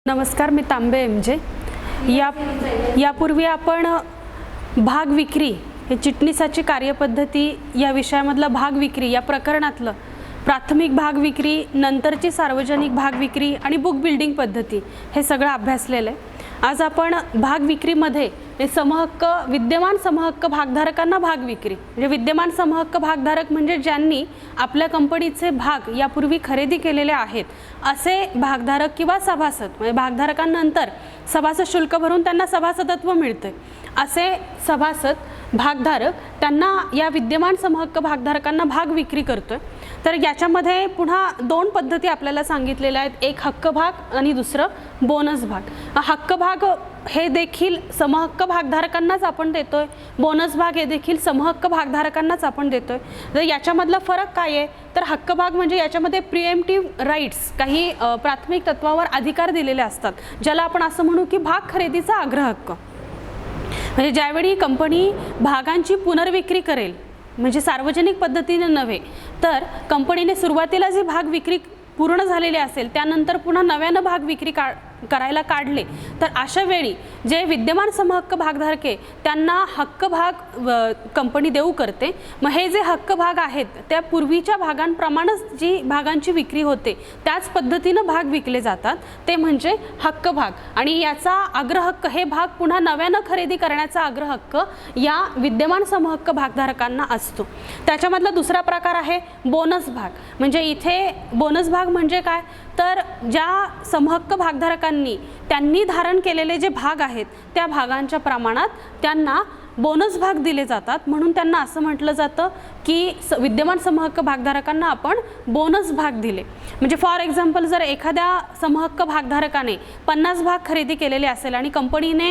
नमस्कार, मी तांबे एमजे. यापूर्वी आपण भाग विक्री हे चिटणीसाची कार्यपद्धती या विषयामधला भाग विक्री या प्रकरणातलं प्राथमिक भाग विक्री, नंतरची सार्वजनिक भाग विक्री आणि बुक बिल्डिंग पद्धती हे सगळं अभ्यासलेलं आहे. आज आपण भाग विक्रीमध्ये विद्यमान समहक्क भागधारकांना भाग विक्री म्हणजे विद्यमान समहक्क भागधारक म्हणजे ज्यांनी आपल्या कंपनीचे भाग यापूर्वी खरेदी केलेले आहेत असे भागधारक किंवा सभासद, म्हणजे भागधारकांनंतर सभासद शुल्क भरून त्यांना सभासदत्व मिळते असे सभासद भागधारक त्यांना या विद्यमान समहक्क भागधारकांना भाग विक्री करतोय. तर याच्यामध्ये पुन्हा दोन पद्धती आपल्याला सांगितलेल्या आहेत, एक हक्क भाग आणि दुसरं बोनस भाग. हक्क भाग हे देखील समहक्क भागधारकांनाच आपण देतोय, बोनस भाग हे देखील समहक्क भागधारकांनाच आपण देतोय. तर याच्यामधला फरक काय आहे तर हक्क भाग म्हणजे याच्यामध्ये प्रिएम्प्टिव्ह राईट्स, काही प्राथमिक तत्वावर अधिकार दिलेले असतात, ज्याला आपण असं म्हणू की भाग खरेदीचा आग्रह हक्क. म्हणजे ज्यावेळी कंपनी भागांची पुनर्विक्री करेल, म्हणजे सार्वजनिक पद्धतीने नव्हे तर कंपनीने सुरुवातीला जी भाग विक्री पूर्ण झालेली असेल त्यानंतर पुन्हा नव्यानं भाग विक्री करायला काढले तर अशा वेळी जे विद्यमान समहक्क भागधारके त्यांना हक्क भाग कंपनी देऊ करते. मग हे जे हक्क भाग आहेत त्या पूर्वीच्या भागांप्रमाणेच जी भागांची विक्री होते त्याच पद्धतीनं भाग विकले जातात, ते म्हणजे हक्क भाग. आणि याचा आग्रह हक्क हे भाग पुन्हा नव्यानं खरेदी करण्याचा आग्रह हक्क या विद्यमान समहक्क भागधारकांना असतो. त्याच्यामधला दुसरा प्रकार आहे बोनस भाग. म्हणजे इथे बोनस भाग म्हणजे काय तर ज्या समहक्क भागधारकांनी त्यांनी धारण केलेले जे भाग आहेत त्या भागांच्या प्रमाणात त्यांना बोनस भाग दिले जातात, म्हणून त्यांना असं म्हटलं जातं की विद्यमान समहक्क भागधारकांना आपण बोनस भाग दिले. म्हणजे फॉर एक्झाम्पल जर एखाद्या समहक्क भागधारकाने 50 भाग खरेदी केलेले असेल आणि कंपनीने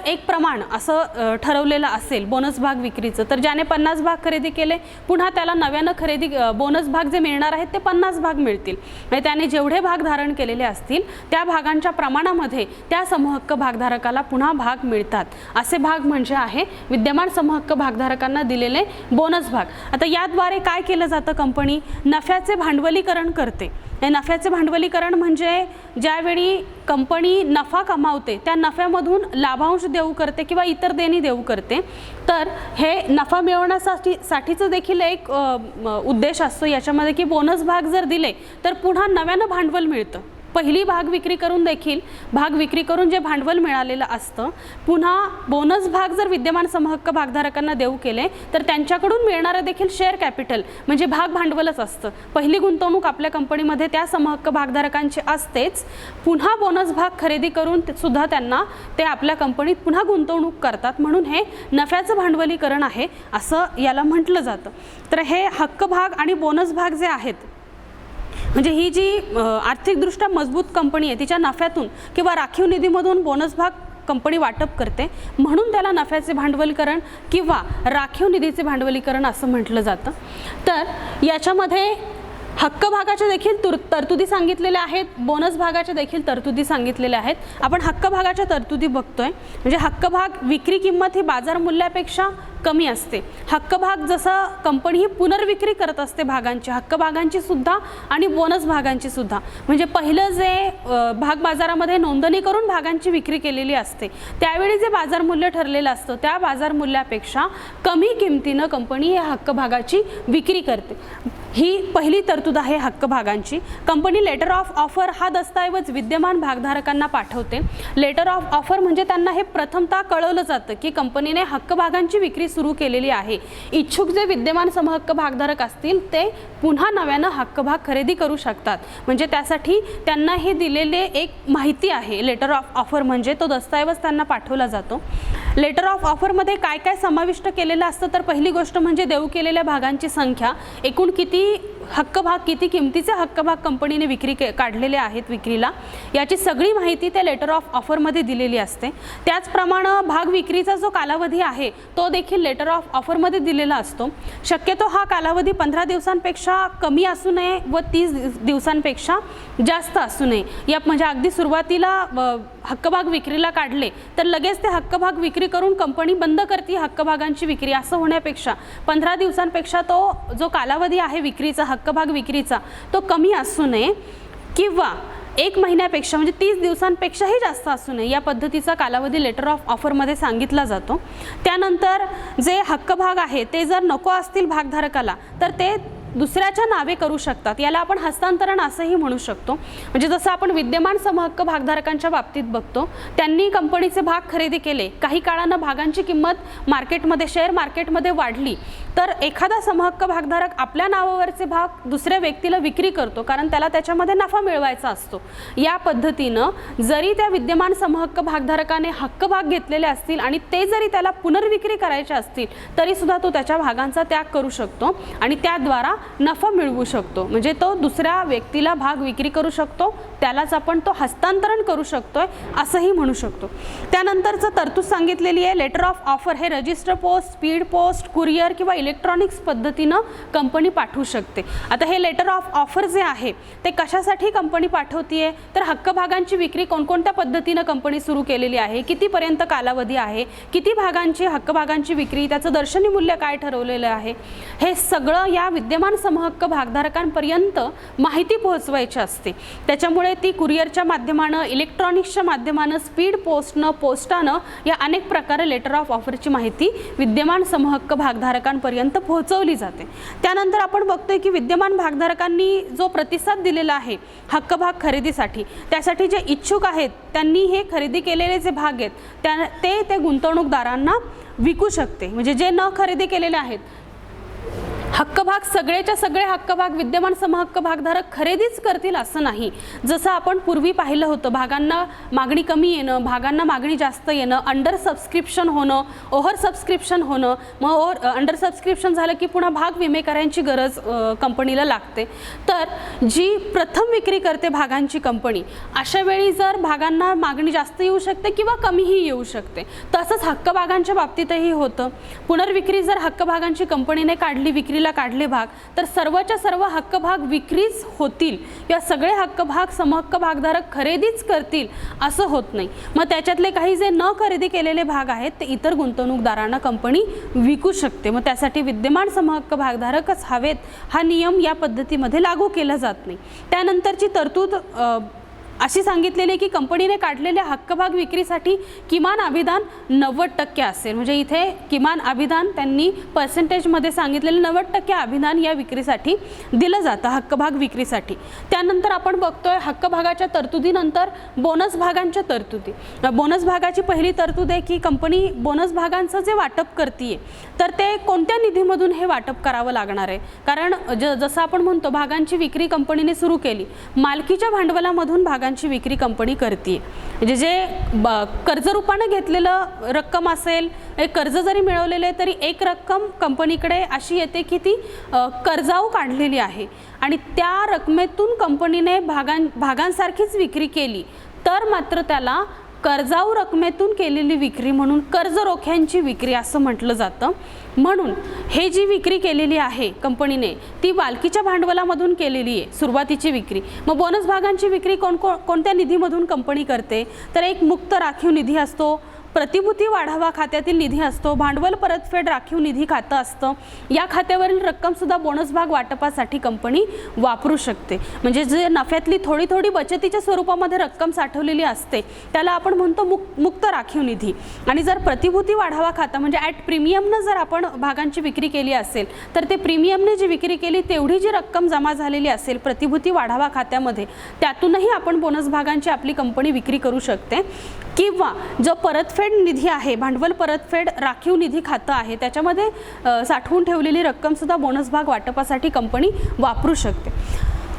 एक प्रमाण असं ठरवलेलं असेल बोनस भाग विक्रीचं, तर ज्याने 50 भाग खरेदी केले पुन्हा त्याला नव्यानं बोनस भाग जे मिळणार आहेत ते 50 भाग मिळतील. म्हणजे त्याने जेवढे भाग धारण केलेले असतील त्या भागांच्या प्रमाणामध्ये त्या समहक्क भागधारकाला पुन्हा भाग मिळतात. असे भाग म्हणजे आहे विद्यमान समहक्क भागधारकांना दिलेले बोनस भाग. आता याद्वारे काय केलं जातं, कंपनी नफ्याचे भांडवलीकरण करते. हे नफ्याचे भांडवलीकरण म्हणजे ज्यावेळी कंपनी नफा कमावते त्या नफ्यामधून लाभांश देऊ करते किंवा इतर देणी देऊ करते, तर हे नफा मिळवण्यासाठीचं देखील एक उद्देश असतो याच्यामध्ये की बोनस भाग जर दिले तर पुन्हा नव्यानं भांडवल मिळतं. पहिली भाग विक्री करून देखील भाग विक्री करून जे भांडवल मिळालेलं असतं पुन्हा बोनस भाग जर विद्यमान समहक्क भागधारकांना देऊ केले तर त्यांच्याकडून मिळणारं देखील शेअर कॅपिटल म्हणजे भाग भांडवलच असतं. पहिली गुंतवणूक आपल्या कंपनीमध्ये त्या समहक्क भागधारकांची असतेच, पुन्हा बोनस भाग खरेदी करून सुद्धा त्यांना ते आपल्या कंपनीत पुन्हा गुंतवणूक करतात, म्हणून हे नफ्याचं भांडवलीकरण आहे असं याला म्हटलं जातं. तर हे हक्क भाग आणि बोनस भाग जे आहेत म्हणजे ही जी आर्थिकदृष्ट्या मजबूत कंपनी आहे तिच्या नफ्यातून किंवा राखीव निधीमधून बोनस भाग कंपनी वाटप करते, म्हणून त्याला नफ्याचे भांडवलीकरण किंवा राखीव निधीचे भांडवलीकरण असं म्हटलं जातं. तर याच्यामध्ये हक्क भागाच्या देखील तरतुदी सांगितलेल्या आहेत, बोनस भागाच्या देखील तरतुदी सांगितलेल्या आहेत. आपण हक्क भागाच्या तरतुदी बघतोय. म्हणजे हक्क भाग विक्री किंमत ही बाजार मूल्यापेक्षा कमी असते. हक्क भाग जसं कंपनी ही पुनर्विक्री करत असते भागांची, हक्क भागांची सुद्धा आणि बोनस भागांची सुद्धा. म्हणजे पहिलं जे भाग बाजारामध्ये नोंदणी करून भागांची विक्री केलेली असते त्यावेळी जे बाजार मूल्य ठरलेलं असतं त्या बाजार मूल्यापेक्षा कमी किमतीनं कंपनी हे हक्क भागाची विक्री करते. ही पहिली तरतूद आहे हक्क भागांची. कंपनी लेटर ऑफ ऑफर हा दस्तऐवज विद्यमान भागधारकांना पाठवते. लेटर ऑफ ऑफर म्हणजे त्यांना हे प्रथमतः कळवलं जातं की कंपनीने हक्क भागांची विक्री सुरू केलेली आहे. इच्छुक जे विद्यमान समहक्क भागधारक असतील ते पुन्हा नव्यानं हक्क भाग खरेदी करू शकतात. म्हणजे त्यासाठी त्यांना हे दिलेले एक माहिती आहे लेटर ऑफ ऑफर, म्हणजे तो दस्तऐवज त्यांना पाठवला जातो. लेटर ऑफ ऑफरमध्ये काय काय समाविष्ट केलेलं असतं तर पहिली गोष्ट म्हणजे देऊ केलेल्या भागांची संख्या, एकूण किती हक्क भाग, किती किमतीचे हक्क भाग कंपनीने काढलेले आहेत विक्रीला, याची सगळी माहिती त्या लेटर ऑफ ऑफरमध्ये दिलेली असते. त्याचप्रमाणे भाग विक्रीचा जो कालावधी आहे तो देखील लेटर ऑफ ऑफरमध्ये दिलेला असतो. शक्यतो हा कालावधी 15 दिवसांपेक्षा कमी असू नये व 30 दिवसांपेक्षा जास्त असू नये. या म्हणजे अगदी सुरुवातीला हक्क भाग विक्रीला काढले तर लगेच ते हक्क भाग विक्री करून कंपनी बंद करते हक्क भागांची विक्री असं होण्यापेक्षा 15 दिवसांपेक्षा तो जो कालावधी आहे विक्रीचा, हक्क भाग विक्रीचा, तो कमी असू नये. किंवा 1 महिन्यापेक्षा म्हणजे 30 दिवसांपेक्षाही जास्त असू नये या पद्धतीचा कालावधी लेटर ऑफ ऑफरमध्ये सांगितला जातो। त्यानंतर जे हक्कभाग आहे ते जर नको असतील भागधारकाला तर ते दुसऱ्याच्या नावे करू शकतात, याला आपण हस्तांतरण असंही म्हणू शकतो। म्हणजे जसं आपण विद्यमान समहक्क भागधारकांच्या बाबतीत बघतो, त्यांनी कंपनीचे भाग खरेदी केले, काही काळानं भागांची किंमत मार्केटमध्ये शेअर मार्केटमध्ये वाढली तर एखादा समहक्क भागधारक आपल्या नावावरचे भाग दुसऱ्या व्यक्तीला विक्री करतो, कारण त्याला त्याच्यामध्ये नफा मिळवायचा असतो। या पद्धतीनं जरी त्या विद्यमान समहक्क भागधारकाने हक्क भाग घेतलेले असतील आणि ते जरी त्याला पुनर्विक्री करायचे असतील तरी सुद्धा तो त्याच्या भागांचा त्याग करू शकतो आणि त्याद्वारा नफा मिळवू शकतो। म्हणजे तो दुसऱ्या व्यक्तीला भाग विक्री करू शकतो, त्यालाच आपण तो हस्तांतरण करू शकतोय असंही म्हणू शकतो। त्यानंतरचं तरतूद सांगितलेली आहे, लेटर ऑफ ऑफर हे register post, speed post, courier किंवा इलेक्ट्रॉनिक्स पद्धतीनं कंपनी पाठवू शकते। आता हे लेटर ऑफ ऑफर जे आहे ते कशासाठी कंपनी पाठवतीये तर हक्कभागांची विक्री कोणकोणत्या पद्धतीनं कंपनी सुरू केलेली आहे, कितीपर्यंत कालावधी आहे, किती भागांची हक्कभागांची विक्री, त्याचं दर्शनी मूल्य काय ठरवलेलं आहे, हे सगळं या विद्यमान समहक्क भागधारकांपर्यंत माहिती पोहोचवायची असते। त्याच्यामुळे ती कुरिअरच्या माध्यमानं, इलेक्ट्रॉनिक्सच्या माध्यमानं, स्पीड पोस्टनं, पोस्टानं या अनेक प्रकारे लेटर ऑफ ऑफरची माहिती विद्यमान समहक्क भागधारकांपर्यंत पोहोचवली जाते। त्यानंतर आपण बघतोय की विद्यमान भागधारकांनी जो प्रतिसाद दिलेला आहे हक्कभाग खरेदीसाठी, त्यासाठी जे इच्छुक आहेत त्यांनी हे खरेदी केलेले जे भाग आहेत ते गुंतवणूकदारांना विकू शकते। म्हणजे जे न खरेदी केलेले आहेत हक्कभाग, सगळेच्या सगळे हक्कभाग विद्यमान समहक्क भागधारक खरेदीच करतील असं नाही। जसं आपण पूर्वी पाहिलं होतं, भागांना मागणी कमी येणं, भागांना मागणी जास्त येणं, अंडर सबस्क्रिप्शन होणं, ओव्हर सबस्क्रिप्शन होणं, मग अंडर सबस्क्रिप्शन झालं की पुन्हा भाग विमे करायची गरज कंपनीला लागते। तर जी प्रथम विक्री करते भागांची कंपनी, अशा वेळी जर भागांना मागणी जास्त येऊ शकते किंवा कमीही येऊ शकते। तसंच हक्कभागांच्या बाबतीतही होतं, पुनर्विक्री जर हक्कभागांची कंपनीने काढली, विक्री काढले भाग तर सर्वच्या सर्व हक्कभाग विक्रीच होतील किंवा सगळे हक्कभाग समहक्क भागधारक खरेदीच करतील असं होत नाही। मग त्याच्यातले काही जे न खरेदी केलेले भाग आहेत ते इतर गुंतवणूकदारांना कंपनी विकू शकते। मग त्यासाठी विद्यमान समहक्क भागधारकच हवेत हा नियम या पद्धतीमध्ये लागू केला जात नाही। त्यानंतरची तरतूद अशी सांगितलेली आहे की कंपनीने काढलेल्या हक्कभाग विक्रीसाठी किमान अभिदान 90% असेल। म्हणजे इथे किमान अभिदान त्यांनी पर्सेंटेजमध्ये सांगितलेलं 90% अभिदान या विक्रीसाठी दिलं जातं, हक्कभाग विक्रीसाठी। त्यानंतर आपण बघतोय हक्कभागाच्या तरतुदीनंतर बोनस भागांच्या तरतुदी। बोनस भागाची पहिली तरतूद आहे की कंपनी बोनस भागांचं जे वाटप करते तर ते कोणत्या निधीमधून हे वाटप करावं लागणार आहे, कारण जसं आपण म्हणतो भागांची विक्री कंपनीने सुरू केली, मालकीच्या भांडवलामधून भागांची विक्री कंपनी करते। म्हणजे जे कर्ज रूपाने घेतलेलं रक्कम असेल, कर्ज जरी मिळवलेले तरी एक रक्कम कंपनीकडे अशी येते की ती कर्जाऊ काढलेली आहे आणि त्या रकमेतून कंपनीने भागांसारखीच विक्री केली तर मात्र त्याला कर्जाऊ रकमेतून केलेली विक्री म्हणून कर्ज रोख्यांची विक्री असं म्हटलं जातं। म्हणून हे जी विक्री केलेली आहे कंपनीने ती मालकीच्या भांडवलामधून केलेली आहे सुरुवातीची विक्री। मग बोनस भागांची विक्री कोणत्या निधीमधून कंपनी करते तर एक मुक्त राखीव निधी असतो, प्रतिभूती वाढावा खात्यातील निधी असतो, भांडवल परतफेड राखीव निधी खातं असतं। या खात्यावरील रक्कम सुद्धा बोनस भाग वाटपासाठी कंपनी वापरू शकते। म्हणजे जे नफ्यातली थोडी थोडी बचतीच्या स्वरूपामध्ये रक्कम साठवलेली असते त्याला आपण म्हणतो मुक्त राखीव निधी। आणि जर प्रतिभूती वाढावा खाता म्हणजे ॲट प्रीमियमनं जर आपण भागांची विक्री केली असेल तर ते प्रीमियमने जी विक्री केली तेवढी जी रक्कम जमा झालेली असेल प्रतिभूती वाढावा खात्यामध्ये त्यातूनही आपण बोनस भागांची आपली कंपनी विक्री करू शकते। किंवा जो परतफेड निधी आहे, भांडवल परतफेड राखीव निधी खातं आहे, त्याच्यामध्ये साठवून ठेवलेली रक्कम सुद्धा बोनस भाग वाटपासाठी कंपनी वापरू शकते।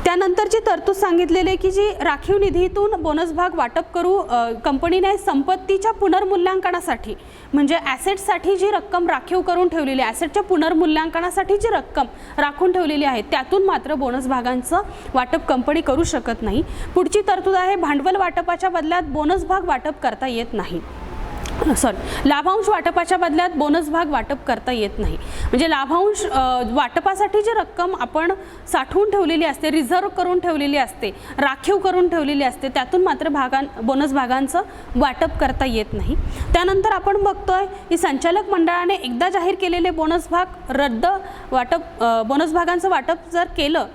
त्यानंतरची तरतूद सांगितलेली आहे की जी राखीव निधीतून बोनस भाग वाटप करू कंपनीने संपत्तीच्या पुनर्मूल्यांकनासाठी म्हणजे ॲसेटसाठी जी रक्कम राखीव करून ठेवलेली आहे, ॲसेटच्या पुनर्मूल्यांकनासाठी जी रक्कम राखून ठेवलेली आहे त्यातून मात्र बोनस भागांचं वाटप कंपनी करू शकत नाही। पुढची तरतूद आहे भांडवल वाटपाच्या बदल्यात बोनस भाग वाटप करता येत नाही। लाभांश वाटपाच्या बदल्यात बोनस भाग वाटप करता येत नाही। म्हणजे लाभांश वाटपासाठी जी रक्कम आपण साठवून ठेवलेली असते, रिझर्व करून ठेवलेली असते, राखीव करून ठेवलेली असते त्यातून मात्र बोनस भागांचं वाटप करता येत नाही। त्यानंतर आपण बघतोय की संचालक मंडळाने एकदा जाहीर केलेले बोनस भाग बोनस भागांचं वाटप जर केलं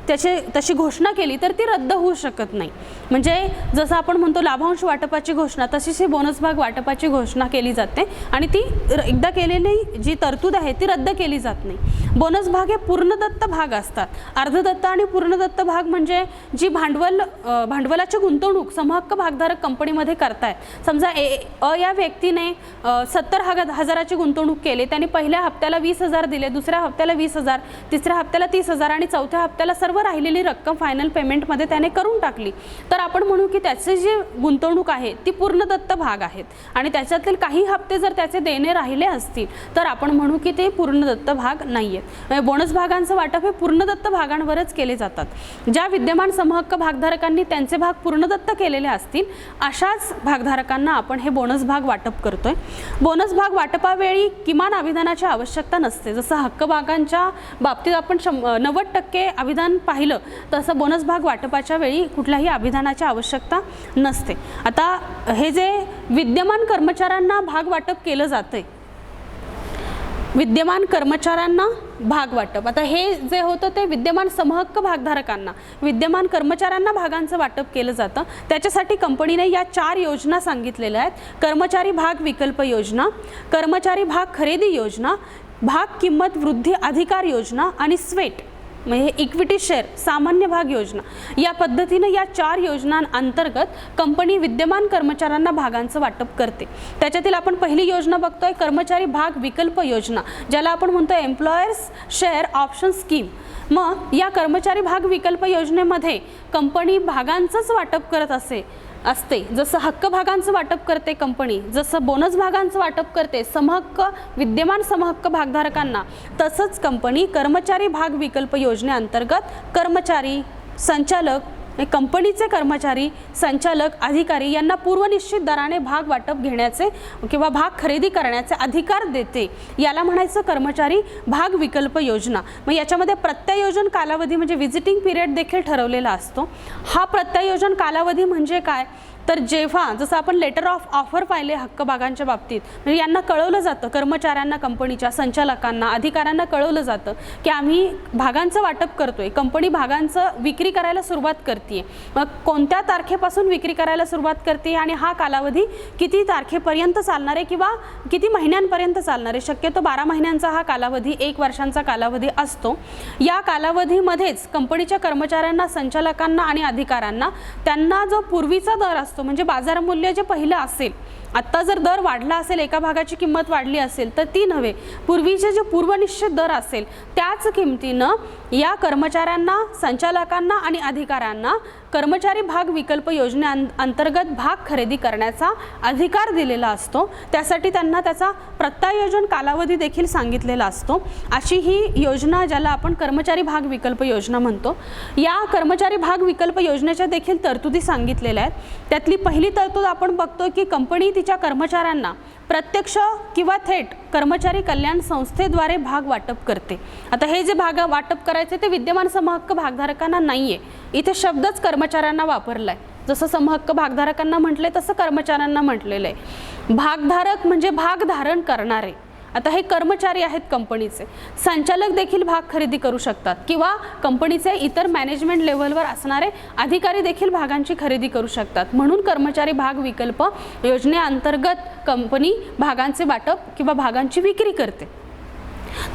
तशी घोषणा केली तर ती रद्द होऊ शकत नाही. म्हणजे जसं आपण म्हणतो लाभांश वाटपाची घोषणा, तशीच ही बोनस भाग वाटपाची घोषणा केली जाते आणि ती एकदा केलेली जी तरतूद आहे ती रद्द केली जात नाही. बोनस भाग हे पूर्णदत्त भाग असतात. अर्धदत्त आणि पूर्णदत्त भाग म्हणजे जी भांडवलाची गुंतवणूक समहक्क भागधारक कंपनीमध्ये करतायत. समजा या व्यक्तीने 70,000ची गुंतवणूक केली, त्याने पहिल्या हप्त्याला 20,000 दिले, दुसऱ्या हप्त्याला 20,000, तिसऱ्या हप्त्याला 30,000 आणि चौथ्या हप्त्याला सर्व राहिलेली रक्कम फायनल पेमेंटमध्ये त्याने करून टाकली, तर आपण म्हणू की त्याचे जे गुंतवणूक आहे ती पूर्णदत्त भाग आहेत आणि त्याच्यातील काही हप्ते जर त्याचे देणे राहिले असतील तर आपण म्हणू की ते पूर्णदत्त भाग नाही आहेत. बोनस भागांचं वाटप हे पूर्णदत्त भागांवरच केले जातात. ज्या विद्यमान समहक्क भागधारकांनी त्यांचे भाग पूर्णदत्त केलेले असतील अशाच भागधारकांना आपण हे बोनस भाग वाटप करतोय. बोनस भाग वाटपावेळी किमान अभिदानाची आवश्यकता नसते. जसं हक्क भागांच्या बाबतीत आपण 90% अभिदान पाहिलं तसं बोनस भाग वाटपाच्या वेळी कुठल्याही अभिदानाची आवश्यकता नसते. आता हे जे विद्यमान कर्मचाऱ्यांना भाग वाटप केलं जातंय, विद्यमान कर्मचाऱ्यांना भाग वाटप, आता हे जे होतं ते विद्यमान समहक्क भागधारकांना, विद्यमान कर्मचाऱ्यांना भागांचं वाटप केलं जातं. त्याच्यासाठी कंपनीने या 4 योजना सांगितलेल्या आहेत. कर्मचारी भाग विकल्प योजना, कर्मचारी भाग खरेदी योजना, भाग किंमत वृद्धी अधिकार योजना आणि स्वेट म्हणजे इक्विटी शेअर सामान्य भाग योजना. या पद्धतीने या 4 योजनांअंतर्गत कंपनी विद्यमान कर्मचाऱ्यांना भागांचं वाटप करते. त्याच्यातील आपण पहिली योजना बघतोय कर्मचारी भाग विकल्प योजना, ज्याला आपण म्हणतो एम्प्लॉयर्स शेअर ऑप्शन स्कीम. मग या कर्मचारी भाग विकल्प योजनेमध्ये कंपनी भागांचंच वाटप करत असते. जसं हक्क भागांचं वाटप करते कंपनी, जसं बोनस भागांचं वाटप करते विद्यमान समहक्क भागधारकांना, तसंच कंपनी कर्मचारी भाग विकल्प योजनेअंतर्गत कर्मचारी, संचालक, कंपनीचे कर्मचारी, संचालक, अधिकारी यांना पूर्वनिश्चित दराने भाग वाटप घेण्याचे किंवा भाग खरेदी करण्याचे अधिकार देते. याला म्हणायचं कर्मचारी भाग विकल्प योजना. मग याच्यामध्ये प्रत्यायोजन कालावधी म्हणजे व्हिजिटिंग पिरियड देखील ठरवलेला असतो. हा प्रत्यायोजन कालावधी म्हणजे काय, तर जेव्हा जसं आपण लेटर ऑफ ऑफर पाहिले हक्क भागांच्या बाबतीत, म्हणजे यांना कळवलं जातं, कर्मचाऱ्यांना, कंपनीच्या संचालकांना, अधिकाऱ्यांना कळवलं जातं की आम्ही भागांचं वाटप करतोय, कंपनी भागांचं विक्री करायला सुरुवात करते. मग कोणत्या तारखेपासून विक्री करायला सुरुवात करते आणि हा कालावधी किती तारखेपर्यंत चालणार आहे किंवा किती महिन्यांपर्यंत चालणार आहे. शक्यतो 12 महिन्यांचा हा कालावधी, 1 वर्षांचा कालावधी असतो. या कालावधीमध्येच कंपनीच्या कर्मचाऱ्यांना, संचालकांना आणि अधिकाऱ्यांना त्यांना जो पूर्वीचा दर असतो म्हणजे बाजार मूल्य जे पहिलं असेल, आत्ता जर दर वाढला असेल, एका भागाची किंमत वाढली असेल तर ती नव्हे, पूर्वीचे जे पूर्वनिश्चित दर असेल त्याच किमतीनं या कर्मचाऱ्यांना, संचालकांना आणि अधिकाऱ्यांना कर्मचारी भाग विकल्प योजनेअंतर्गत भाग खरेदी करण्याचा अधिकार दिलेला असतो. त्यासाठी त्यांना त्याचा प्रत्यायोजन कालावधी देखील सांगितलेला असतो. अशी ही योजना ज्याला आपण कर्मचारी भाग विकल्प योजना म्हणतो. या कर्मचारी भाग विकल्प योजनेच्या देखील तरतुदी सांगितलेल्या आहेत. त्यातली पहिली तरतूद आपण बघतो की कंपनी तिच्या कर्मचाऱ्यांना प्रत्यक्ष किंवा थेट कर्मचारी कल्याण संस्थेद्वारे भाग वाटप करते. आता हे जे भाग वाटप करायचे ते विद्यमान समहक्क भागधारकांना नाहीये. इथे शब्दच कर्मचाऱ्यांना वापरलाय. जसं समहक्क भागधारकांना म्हटले तसं कर्मचाऱ्यांना म्हटलेलं आहे. भागधारक म्हणजे भाग धारण करणारे. आता हे कर्मचारी आहेत कंपनीचे. संचालक देखील भाग खरेदी करू शकतात किंवा कंपनीचे इतर मॅनेजमेंट लेव्हलवर असणारे अधिकारी देखील भागांची खरेदी करू शकतात. म्हणून कर्मचारी भाग विकल्प योजनेअंतर्गत कंपनी भागांचे वाटप किंवा भागांची विक्री करते.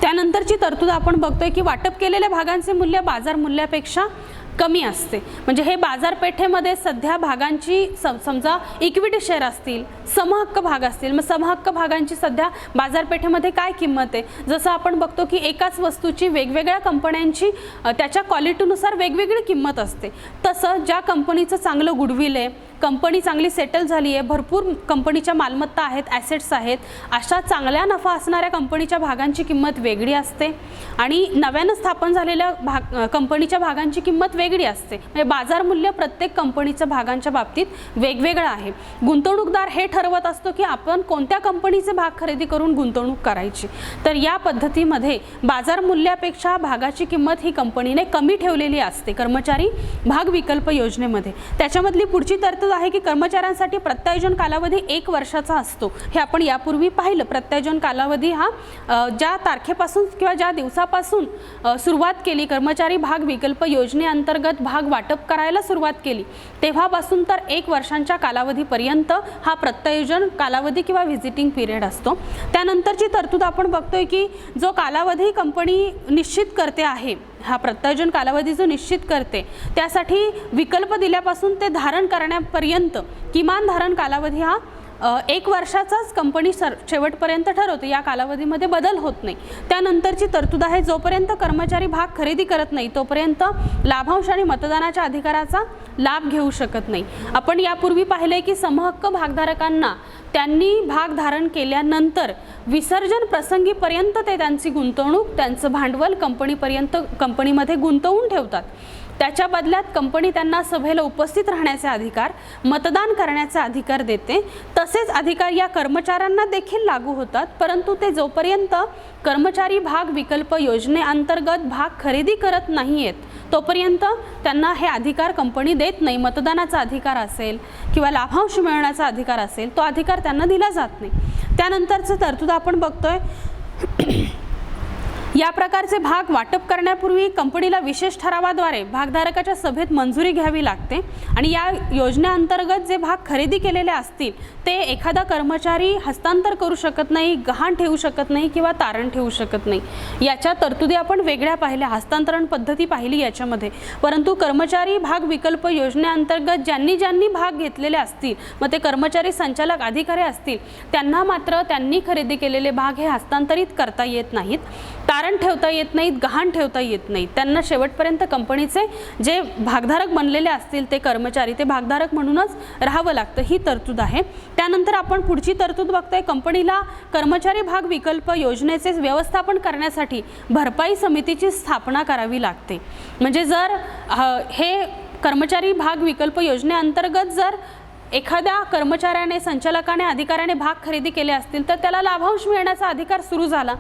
त्यानंतरची तरतूद आपण बघतोय की वाटप केलेल्या भागांचे मूल्य बाजार मूल्यापेक्षा कमी असते. म्हणजे हे बाजारपेठेमध्ये सध्या भागांची समजा इक्विटी शेअर असतील, समहक्क भाग असतील, मग समहक्क भागांची सध्या बाजारपेठेमध्ये काय किंमत आहे. जसं आपण बघतो की एकाच वस्तूची वेगवेगळ्या कंपन्यांची त्याच्या क्वालिटीनुसार वेगवेगळी किंमत असते. तसं ज्या कंपनीचं चांगलं गुडविल आहे, कंपनी चांगली सेटल झाली आहे, भरपूर कंपनीच्या मालमत्ता आहेत, ॲसेट्स आहेत, अशा चांगल्या नफा असणाऱ्या कंपनीच्या भागांची किंमत वेगळी असते आणि नव्यानं स्थापन झालेल्या कंपनीच्या भागांची किंमत वेगळी वेगवेगळी असते, म्हणजे बाजार मूल्य प्रत्येक कंपनीच्या भागांच्या बाबतीत वेगवेगळं आहे. गुंतवणूकदार हे ठरवत असतो की आपण कोणत्या कंपनीचे भाग खरेदी करून गुंतवणूक करायची. तर या पद्धतीमध्ये बाजार मूल्यापेक्षा भागाची किंमत ही कंपनीने कमी ठेवलेली असते कर्मचारी भाग विकल्प योजनेमध्ये. त्याच्यामधली पुढची तरतूद आहे की कर्मचाऱ्यांसाठी प्रत्यायोजन कालावधी 1 वर्षाचा असतो. हे आपण यापूर्वी पाहिलं. प्रत्यायोजन कालावधी हा ज्या तारखेपासून किंवा ज्या दिवसापासून सुरुवात केली, कर्मचारी भाग विकल्प योजनेअंतर्गत भाग वाटप करायला सुरुवात केली तेव्हापासून तर 1 वर्षांच्या कालावधीपर्यंत हा प्रत्यायोजन कालावधी किंवा व्हिजिटिंग पिरियड असतो. त्यानंतरची तरतूद आपण बघतोय की जो कालावधी कंपनी निश्चित करते आहे, हा प्रत्यायोजन कालावधी जो निश्चित करते त्यासाठी विकल्प दिल्यापासून ते धारण करण्यापर्यंत किमान धारण कालावधी हा 1 वर्षाचाच कंपनी शेवटपर्यंत ठरवते. या कालावधीमध्ये बदल होत नाही. त्यानंतरची तरतूद आहे जोपर्यंत कर्मचारी भाग खरेदी करत नाही तोपर्यंत लाभांश आणि मतदानाच्या अधिकाराचा लाभ घेऊ शकत नाही. आपण यापूर्वी पाहिले की समहक्क भागधारकांना त्यांनी भाग धारण केल्यानंतर विसर्जन प्रसंगीपर्यंत ते त्यांची गुंतवणूक, त्यांचं भांडवल कंपनीमध्ये गुंतवून ठेवतात. त्याच्या बदल्यात कंपनी त्यांना सभेला उपस्थित राहण्याचे अधिकार, मतदान करण्याचे अधिकार देते. तसेच अधिकार या कर्मचाऱ्यांना देखील लागू होतात, परंतु ते जोपर्यंत कर्मचारी भाग विकल्प योजनेअंतर्गत भाग खरेदी करत नाही आहेत तोपर्यंत त्यांना हे अधिकार कंपनी देत नाही. मतदानाचा अधिकार असेल किंवा लाभांश मिळवण्याचा अधिकार असेल तो अधिकार त्यांना दिला जात नाही. त्यानंतरचं तरतूद आपण बघतोय. या प्रकारचे भाग वाटप करण्यापूर्वी कंपनीला विशेष ठरावाद्वारे भागधारकाच्या सभेत मंजुरी घ्यावी लागते आणि या योजनेअंतर्गत जे भाग खरेदी केलेले असतील ते एखादा कर्मचारी हस्तांतर करू शकत नाही, गहाण ठेवू शकत नाही किंवा तारण ठेवू शकत नाही. याच्या तरतुदी आपण वेगळ्या पाहिल्या, हस्तांतरण पद्धती पाहिली याच्यामध्ये. परंतु कर्मचारी भाग विकल्प योजनेअंतर्गत ज्यांनी भाग घेतलेले असतील, मग ते कर्मचारी संचालक अधिकारी असतील, त्यांना मात्र त्यांनी खरेदी केलेले भाग हे हस्तांतरित करता येत नाहीत, तारण ठेवता येत नाहीत, गहाण ठेवता येत नाहीत. त्यांना शेवटपर्यंत कंपनीचे जे भागधारक बनलेले असतील ते कर्मचारी ते भागधारक म्हणूनच राहावं लागतं. ही तरतूद आहे. त्यानंतर आपण पुढची तरतूद बघतोय. कंपनीला कर्मचारी भाग विकल्प योजनेचे व्यवस्थापन करण्यासाठी भरपाई समितीची स्थापना करावी लागते. म्हणजे जर हे कर्मचारी भाग विकल्प योजनेअंतर्गत जर एखाद्या कर्मचाऱ्याने, संचालकाने, अधिकाऱ्याने भाग खरेदी केले असतील तर त्याला लाभांश मिळण्याचा अधिकार सुरू झाला.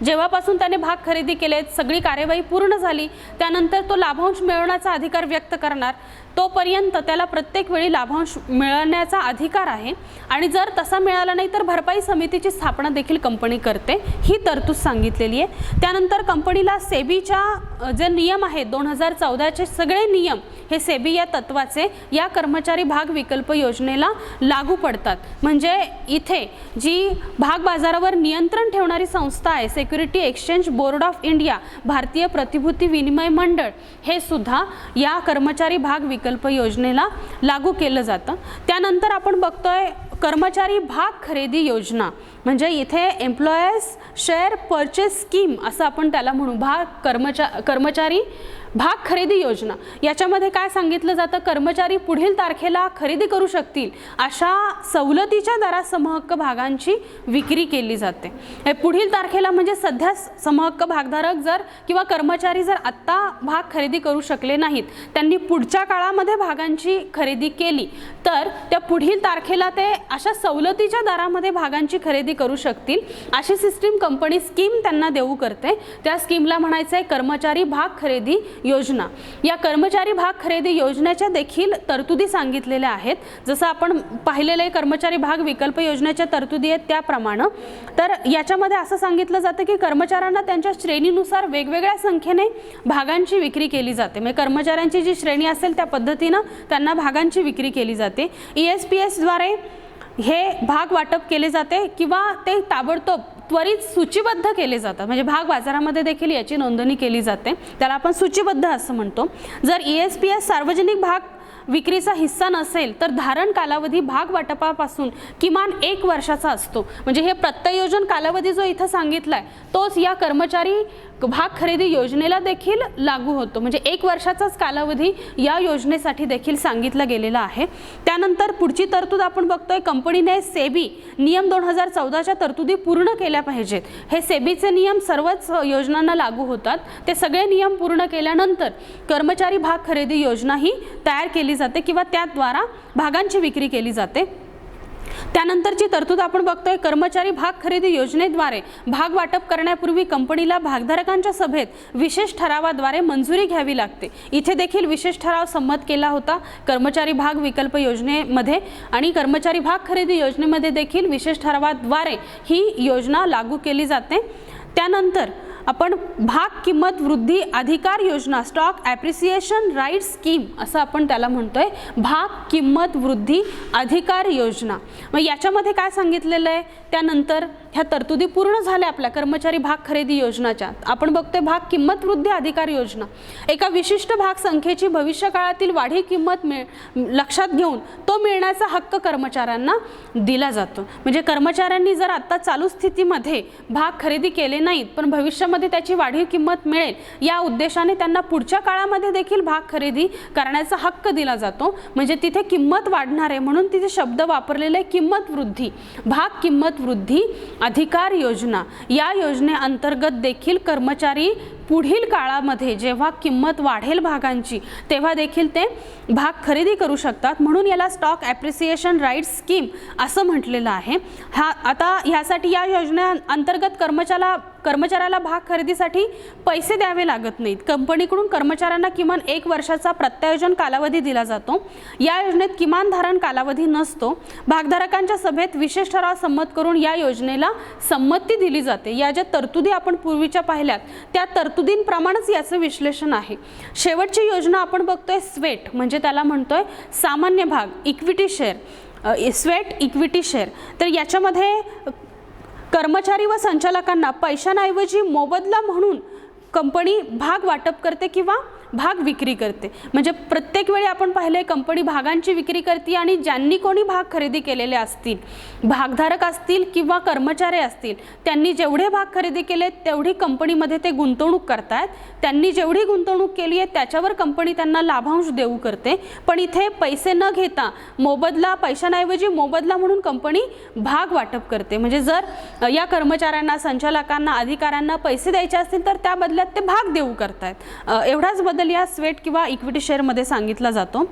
जेव्हापासून त्याने भाग खरेदी केले, सगळी कार्यवाही पूर्ण झाली, त्यानंतर तो लाभांश मिळवण्याचा अधिकार व्यक्त करणार, तोपर्यंत त्याला प्रत्येक वेळी लाभांश मिळवण्याचा अधिकार आहे. आणि जर तसा मिळाला नाही तर भरपाई समितीची स्थापना देखील कंपनी करते. ही तरतूद सांगितलेली आहे. त्यानंतर कंपनीला सेबीच्या जे नियम आहेत 2014चे सगळे नियम हे सेबी या तत्वाचे या कर्मचारी भाग विकल्प योजनेला लागू पडतात. म्हणजे इथे जी भाग बाजारावर नियंत्रण ठेवणारी संस्था आहे security exchange board of India, भारतीय प्रतिभूती विनिमय मंडळ, हे सुद्धा या कर्मचारी भाग विकल्प योजनेला लागू केलं जातं. त्यानंतर आपण बघतोय कर्मचारी भाग खरेदी योजना, म्हणजे इथे एम्प्लॉयर्स शेअर परचेस स्कीम असं आपण त्याला म्हणू. कर्मचारी भाग खरेदी योजना याच्यामध्ये काय सांगितलं जातं, कर्मचारी पुढील तारखेला खरेदी करू शकतील अशा सवलतीच्या दरात समहक्क भागांची विक्री केली जाते. पुढील तारखेला म्हणजे सध्या समहक्क भागधारक जर किंवा कर्मचारी जर आत्ता भाग खरेदी करू शकले नाहीत, त्यांनी पुढच्या काळामध्ये भागांची खरेदी केली तर त्या पुढील तारखेला ते अशा सवलतीच्या दरामध्ये भागांची खरेदी करू शकतील. अशी सिस्टीम कंपनी स्कीम त्यांना देऊ करते. त्या स्कीमला म्हणायचं आहे कर्मचारी भाग खरेदी योजना. या कर्मचारी भाग खरेदी योजनेच्या देखील तरतुदी सांगितलेल्या आहेत. जसं आपण पाहिलेलं आहे कर्मचारी भाग विकल्प योजनेच्या तरतुदी आहेत त्याप्रमाणे. तर याच्यामध्ये असं सांगितलं जातं की कर्मचाऱ्यांना त्यांच्या श्रेणीनुसार वेगवेगळ्या संख्येने भागांची विक्री केली जाते. म्हणजे कर्मचाऱ्यांची जी श्रेणी असेल त्या पद्धतीनं त्यांना भागांची विक्री केली जाते. ESPS द्वारे हे भाग वाटप केले जाते किंवा ते ताबडतोब त्वरित सूचीबद्ध केले जातात. म्हणजे भाग बाजारामध्ये देखील याची नोंदणी केली जाते, त्याला आपण सूचीबद्ध असं म्हणतो. जर ESPS सार्वजनिक भाग विक्रीचा हिस्सा नसेल तर धारण कालावधी भाग वाटपापासून किमान 1 वर्षाचा असतो। म्हणजे हे प्रत्ययोजन कालावधी जो इथं सांगितलाय तोच या कर्मचारी भाग खरेदी योजनेला देखील लागू होतो। म्हणजे 1 वर्षाचाच कालावधी या योजनेसाठी देखील सांगितला गेलेला आहे। त्यानंतर पुढची तरतूद आपण बघतोय, कंपनीने सेबी नियम 2014च्या तरतुदी पूर्ण केल्या पाहिजेत। हे सेबीचे नियम सर्वच योजनांना लागू होतात। ते सगळे नियम पूर्ण केल्यानंतर कर्मचारी भाग खरेदी योजना ही तयार केली जाते किंवा त्याद्वारा भागांची विक्री केली जाते। त्यानंतरची तरतूद आपण बघतोय, कर्मचारी भाग खरेदी योजनेद्वारे भाग वाटप करण्यापूर्वी कंपनीला भागधारकांच्या सभेत विशेष ठरावाद्वारे मंजुरी घ्यावी लागते। इथे देखील विशेष ठराव संमत केला होता कर्मचारी भाग विकल्प योजनेमध्ये आणि कर्मचारी भाग खरेदी योजनेमध्ये देखील विशेष ठरावाद्वारे ही योजना लागू केली जाते। त्यानंतर आपण भाग किंमत वृद्धी अधिकार योजना, स्टॉक ॲप्रिसिएशन राईट स्कीम असं आपण त्याला म्हणतोय, भाग किंमत वृद्धी अधिकार योजना। मग याच्यामध्ये काय सांगितलेलं आहे, त्यानंतर ह्या तरतुदी पूर्ण झाल्या आपल्या कर्मचारी भाग खरेदी योजनाच्या। आपण बघतोय भाग किंमत वृद्धी अधिकार योजना, एका विशिष्ट भाग संख्येची भविष्यकाळातील वाढीव किंमत लक्षात घेऊन तो मिळण्याचा हक्क कर्मचाऱ्यांना दिला जातो। म्हणजे कर्मचाऱ्यांनी जर आता चालू स्थितीमध्ये भाग खरेदी केले नाहीत पण भविष्यामध्ये त्याची वाढीव किंमत मिळेल या उद्देशाने त्यांना पुढच्या काळामध्ये देखील भाग खरेदी करण्याचा हक्क दिला जातो। म्हणजे तिथे किंमत वाढणार आहे म्हणून तिथे शब्द वापरलेले किंमत वृद्धी, भाग किंमत वृद्धी अधिकार योजना। या योजनेअंतर्गत देखील कर्मचारी पुढील काळामध्ये जेव्हा किंमत वाढेल भागांची तेव्हा देखील ते भाग खरेदी करू शकतात, म्हणून याला स्टॉक ॲप्रिसिएशन राईट स्कीम असं म्हटलेलं आहे। आता ह्यासाठी या योजनेअंतर्गत कर्मचाऱ्याला भाग खरेदीसाठी पैसे द्यावे लागत नाहीत। कंपनीकडून कर्मचाऱ्यांना किमान 1 वर्षाचा प्रत्यायोजन कालावधी दिला जातो। या योजनेत किमान धारण कालावधी नसतो। भागधारकांच्या सभेत विशेष ठराव संमत करून या योजनेला संमती दिली जाते। या ज्या तरतुदी आपण पूर्वीच्या पाहिल्यात त्या तरतुदींप्रमाणेच याचं विश्लेषण आहे। शेवटची योजना आपण बघतोय स्वेट, म्हणजे त्याला म्हणतोय सामान्य भाग equity share, sweat equity share. तर याच्यामध्ये कर्मचारी व संचालकांना पैशांऐवजी मोबदला म्हणून कंपनी भाग वाटप करते किंवा भाग विक्री करते। म्हणजे प्रत्येक वेळी आपण पाहिले कंपनी भागांची विक्री करते आणि ज्यांनी कोणी भाग खरेदी केलेले असतील, भागधारक असतील किंवा कर्मचारी असतील, त्यांनी जेवढे भाग खरेदी केले तेवढी कंपनीमध्ये ते गुंतवणूक करतात। त्यांनी जेवढी गुंतवणूक केली आहे त्याच्यावर कंपनी त्यांना लाभांश देऊ करते। पण इथे पैसे न घेता मोबदला, पैशांऐवजी मोबदला म्हणून कंपनी भाग वाटप करते। म्हणजे जर या कर्मचाऱ्यांना, संचालकांना, अधिकाऱ्यांना पैसे द्यायचे असतील तर त्या बदल्यात ते भाग देऊ करतात। एवढाच बदल या स्वेट किंवा इक्विटी शेअर मध्ये सांगितला जातो।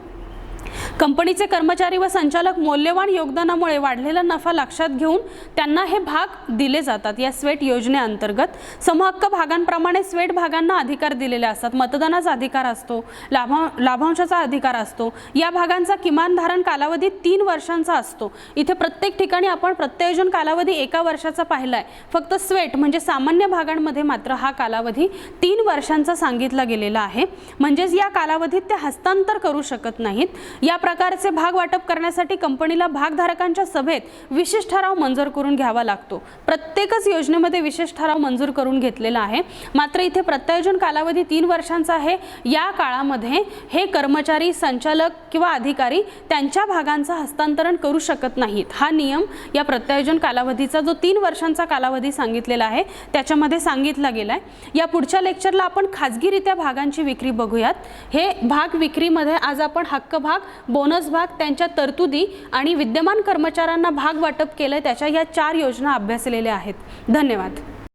कंपनीचे कर्मचारी व संचालक मौल्यवान योगदानामुळे वाढलेला नफा लक्षात घेऊन त्यांना हे भाग दिले जातात। या स्वेट योजनेअंतर्गत समहक्क भागांप्रमाणे स्वेट भागांना अधिकार दिलेले असतात। मतदानाचा अधिकार असतो, लाभांशाचा अधिकार असतो। या भागांचा किमान धारण कालावधी 3 वर्षांचा असतो। इथे प्रत्येक ठिकाणी आपण प्रत्ययोजन कालावधी 1 वर्षाचा पाहिलाय, फक्त स्वेट म्हणजे सामान्य भागांमध्ये मात्र हा कालावधी 3 वर्षांचा सांगितला गेलेला आहे। म्हणजेच या कालावधीत ते हस्तांतर करू शकत नाहीत। या प्रकारचे भाग वाटप करण्यासाठी कंपनीला भागधारकांच्या सभेत विशेष ठराव मंजूर करून घ्यावा लागतो। प्रत्येकच योजनेमध्ये विशेष ठराव मंजूर करून घेतलेला आहे। मात्र इथे प्रत्यायोजन कालावधी 3 वर्षांचा आहे। या काळामध्ये हे कर्मचारी, संचालक किंवा अधिकारी त्यांच्या भागांचा हस्तांतरण करू शकत नाहीत। हा नियम या प्रत्यायोजन कालावधीचा जो 3 वर्षांचा कालावधी सांगितलेला आहे त्याच्यामध्ये सांगितला गेलाय। या पुढच्या लेक्चरला आपण खाजगीरित्या भागांची विक्री बघूयात। हे भाग विक्रीमध्ये आज आपण हक्क भाग, बोनस भाग, त्यांच्या तरतुदी आणि विद्यमान कर्मचाऱ्यांना भाग वाटप केले त्याच्या या 4 योजना अभ्यासलेल्या आहेत। धन्यवाद।